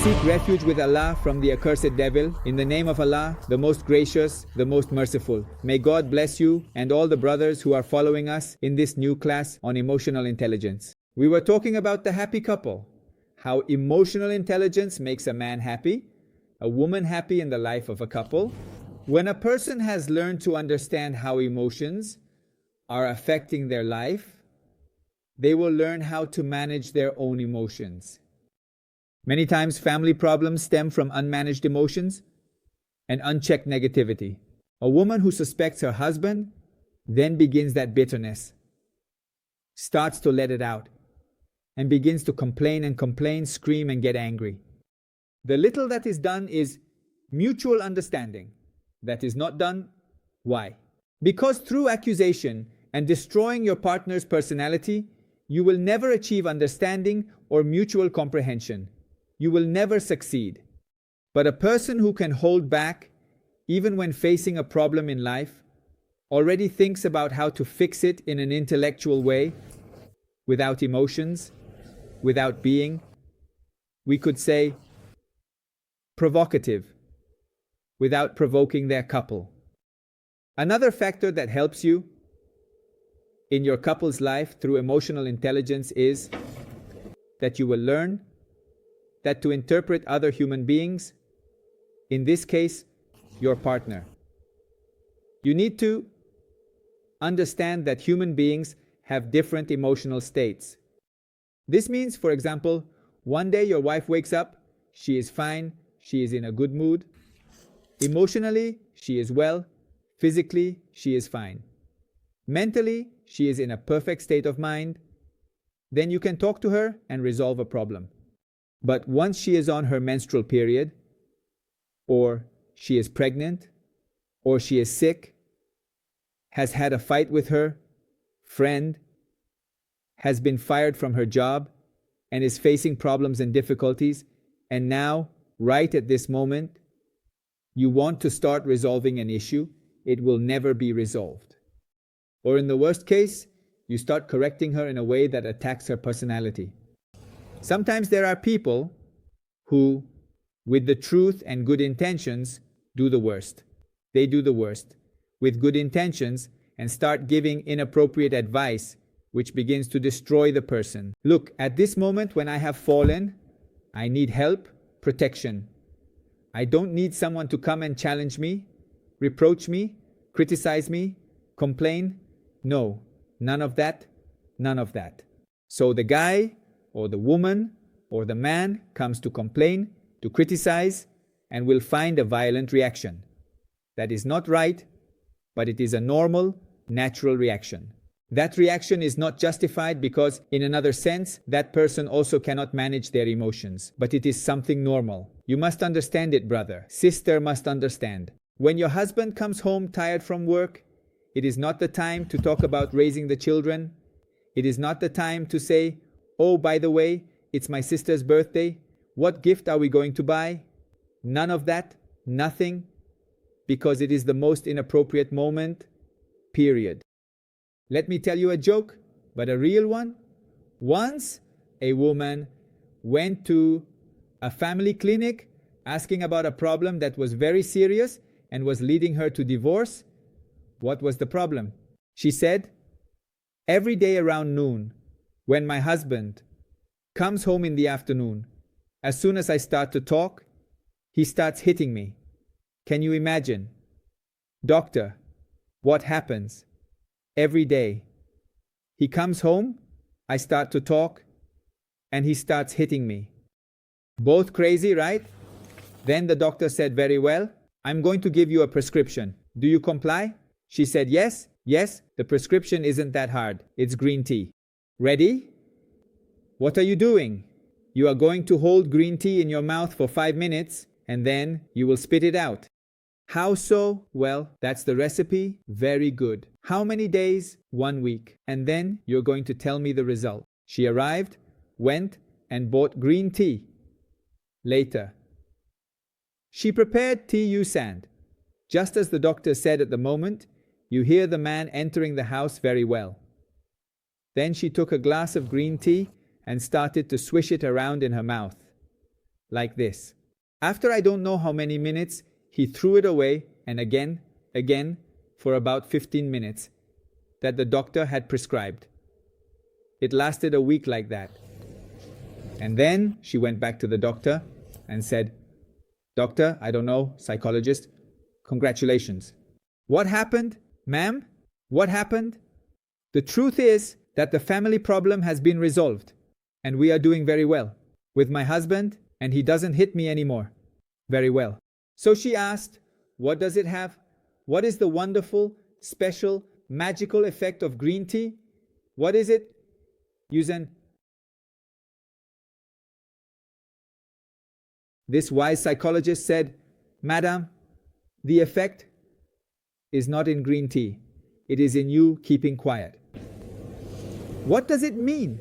seek refuge with Allah from the accursed devil. In the name of Allah, the most gracious, the most merciful. May God bless you and all the brothers who are following us in this new class on emotional intelligence. We were talking about the happy couple, how emotional intelligence makes a man happy, a woman happy in the life of a couple. When a person has learned to understand how emotions are affecting their life, they will learn how to manage their own emotions. Many times family problems stem from unmanaged emotions and unchecked negativity. A woman who suspects her husband then begins that bitterness, starts to let it out, and begins to complain, scream and get angry. The little that is done is mutual understanding. That is not done. Why? Because through accusation and destroying your partner's personality, you will never achieve understanding or mutual comprehension. You will never succeed. But a person who can hold back, even when facing a problem in life, already thinks about how to fix it in an intellectual way, without emotions, without being, we could say, provocative, without provoking their couple. Another factor that helps you in your couple's life through emotional intelligence is that you will learn that to interpret other human beings, in this case, your partner. You need to understand that human beings have different emotional states. This means, for example, one day your wife wakes up, she is fine, she is in a good mood. Emotionally, she is well. Physically, she is fine. Mentally, she is in a perfect state of mind. Then you can talk to her and resolve a problem. But once she is on her menstrual period, or she is pregnant, or she is sick, has had a fight with her friend, has been fired from her job, and is facing problems and difficulties, and now, right at this moment, you want to start resolving an issue, it will never be resolved. Or in the worst case, you start correcting her in a way that attacks her personality. Sometimes there are people who, with the truth and good intentions, do the worst. They do the worst with good intentions and start giving inappropriate advice, which begins to destroy the person. Look, at this moment when I have fallen, I need help, protection. I don't need someone to come and challenge me, reproach me, criticize me, complain. No, none of that, none of that. So the guy or the woman or the man comes to complain, to criticize, and will find a violent reaction. That is not right, but it is a normal, natural reaction. That reaction is not justified because, in another sense, that person also cannot manage their emotions. But it is something normal. You must understand it, brother. Sister must understand. When your husband comes home tired from work, it is not the time to talk about raising the children. It is not the time to say, "Oh, by the way, it's my sister's birthday. What gift are we going to buy?" None of that, nothing, because it is the most inappropriate moment, period. Let me tell you a joke, but a real one. Once, a woman went to a family clinic asking about a problem that was very serious and was leading her to divorce. What was the problem? She said, "Every day around noon, when my husband comes home in the afternoon, as soon as I start to talk, he starts hitting me. Can you imagine? Doctor, what happens? Every day. He comes home, I start to talk, and he starts hitting me. Both crazy, right?" Then the doctor said, "Very well, I'm going to give you a prescription. Do you comply?" She said, "Yes, yes, the prescription isn't that hard. It's green tea. Ready? What are you doing? You are going to hold green tea in your mouth for 5 minutes, and then you will spit it out." How so? Well, that's the recipe. Very good. How many days? 1 week. And then you're going to tell me the result. She arrived, went, and bought green tea. Later, she prepared tea you sand. Just as the doctor said at the moment, you hear the man entering the house very well. Then she took a glass of green tea and started to swish it around in her mouth. like this. After I don't know how many minutes, he threw it away, and again, for about 15 minutes that the doctor had prescribed. It lasted a week like that. And then she went back to the doctor and said, "Doctor, I don't know, psychologist, congratulations." What happened, ma'am? What happened? The truth is that the family problem has been resolved, and we are doing very well with my husband, and he doesn't hit me anymore. Very well. So she asked, what does it have? What is the wonderful, special, magical effect of green tea? What is it? Yuzen. This wise psychologist said, "Madam, the effect is not in green tea. It is in you keeping quiet." What does it mean?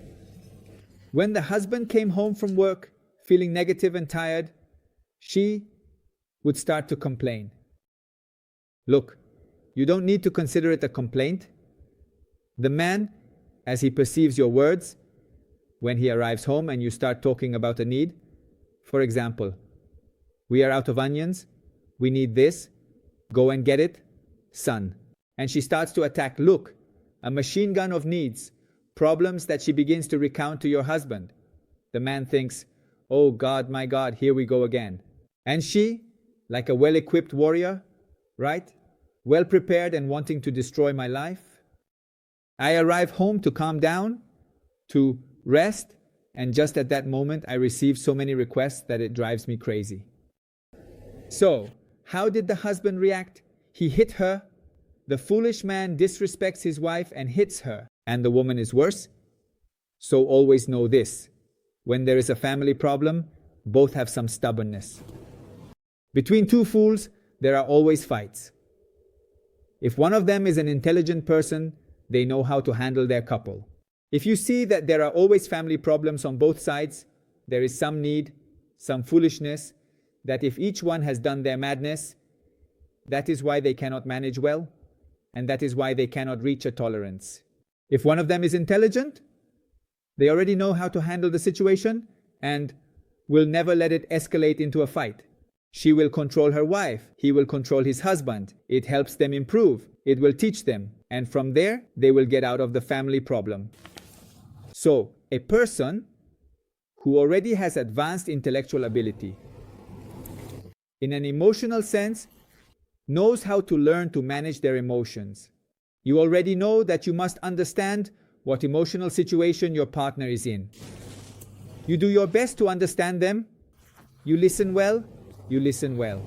When the husband came home from work feeling negative and tired, she would start to complain. Look, you don't need to consider it a complaint. The man, as he perceives your words, when he arrives home and you start talking about a need, for example, "We are out of onions, we need this, go and get it, son." And she starts to attack, look, a machine gun of needs, problems that she begins to recount to your husband. The man thinks, "Oh God, my God, here we go again." And she, like a well-equipped warrior, right? Well prepared and wanting to destroy my life. I arrive home to calm down, to rest, and just at that moment I receive so many requests that it drives me crazy. So, how did the husband react? He hit her. The foolish man disrespects his wife and hits her, and the woman is worse. So always know this: when there is a family problem, both have some stubbornness. Between two fools, there are always fights. If one of them is an intelligent person, they know how to handle their couple. If you see that there are always family problems on both sides, there is some need, some foolishness, that if each one has done their madness, that is why they cannot manage well, and that is why they cannot reach a tolerance. If one of them is intelligent, they already know how to handle the situation and will never let it escalate into a fight. She will control her wife, he will control his husband. It helps them improve, it will teach them, and from there, they will get out of the family problem. So, a person who already has advanced intellectual ability, in an emotional sense, knows how to learn to manage their emotions. You already know that you must understand what emotional situation your partner is in. You do your best to understand them. You listen well. You listen well.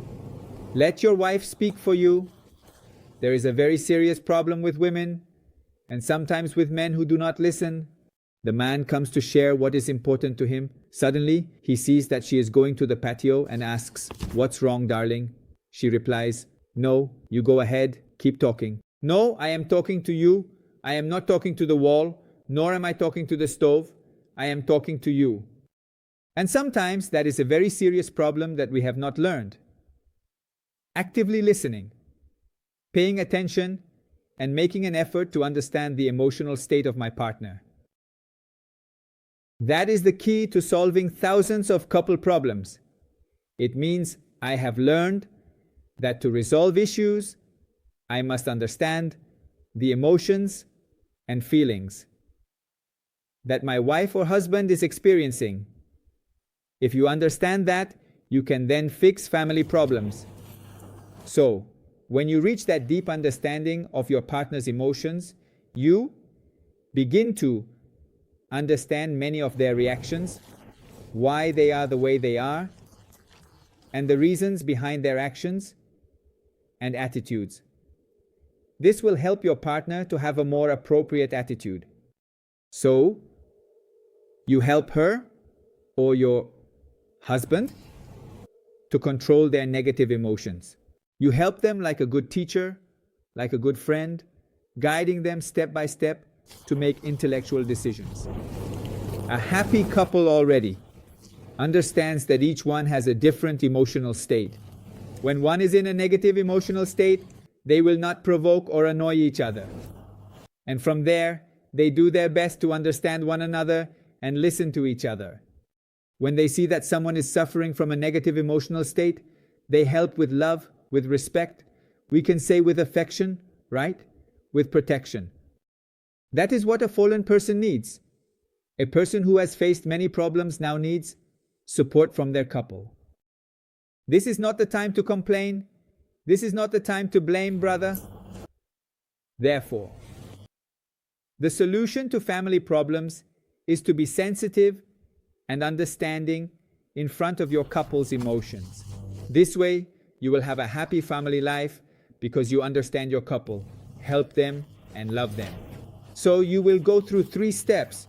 Let your wife speak for you. There is a very serious problem with women, and sometimes with men who do not listen. The man comes to share what is important to him. Suddenly, he sees that she is going to the patio and asks, "What's wrong, darling?" She replies, "No, you go ahead, keep talking." "No, I am talking to you. I am not talking to the wall, nor am I talking to the stove. I am talking to you." And sometimes that is a very serious problem that we have not learned. Actively listening, paying attention, and making an effort to understand the emotional state of my partner. That is the key to solving thousands of couple problems. It means I have learned that to resolve issues, I must understand the emotions and feelings that my wife or husband is experiencing. If you understand that, you can then fix family problems. So, when you reach that deep understanding of your partner's emotions, you begin to understand many of their reactions, why they are the way they are, and the reasons behind their actions and attitudes. This will help your partner to have a more appropriate attitude. So, you help her or your husband to control their negative emotions. You help them like a good teacher, like a good friend, guiding them step by step to make intellectual decisions. A happy couple already understands that each one has a different emotional state. When one is in a negative emotional state, they will not provoke or annoy each other. And from there, they do their best to understand one another and listen to each other. When they see that someone is suffering from a negative emotional state, they help with love, with respect. We can say with affection, right? With protection. That is what a fallen person needs. A person who has faced many problems now needs support from their couple. This is not the time to complain. This is not the time to blame, brother. Therefore, the solution to family problems is to be sensitive and understanding in front of your couple's emotions. This way, you will have a happy family life because you understand your couple, help them, and love them. So you will go through 3 steps.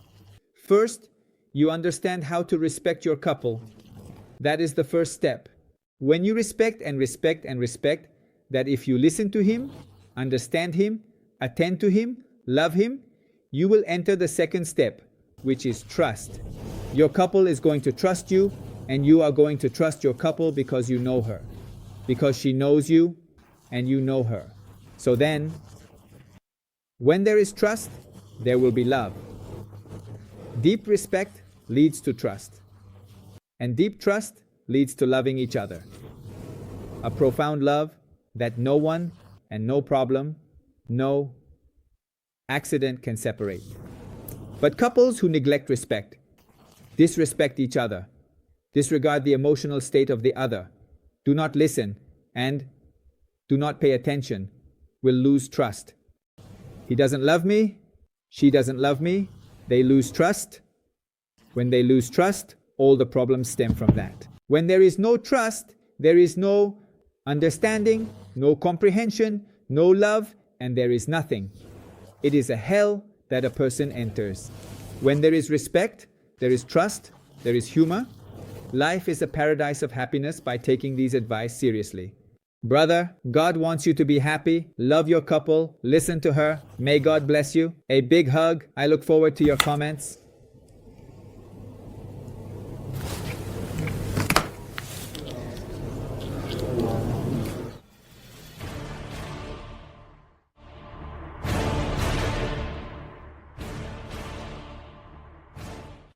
First, you understand how to respect your couple. That is the first step. When you respect, that if you listen to him, understand him, attend to him, love him, you will enter the second step, which is trust. Your couple is going to trust you, and you are going to trust your couple because you know her, because she knows you, and you know her. So then, when there is trust, there will be love. Deep respect leads to trust, and deep trust leads to loving each other. A profound love that no one and no problem, no accident can separate. But couples who neglect respect, disrespect each other, disregard the emotional state of the other, do not listen, and do not pay attention, will lose trust. He doesn't love me, she doesn't love me, they lose trust. When they lose trust, all the problems stem from that. When there is no trust, there is no understanding, no comprehension, no love, and there is nothing. It is a hell that a person enters. When there is respect, there is trust, there is humor. Life is a paradise of happiness by taking these advice seriously. Brother, God wants you to be happy. Love your couple. Listen to her. May God bless you. A big hug. I look forward to your comments.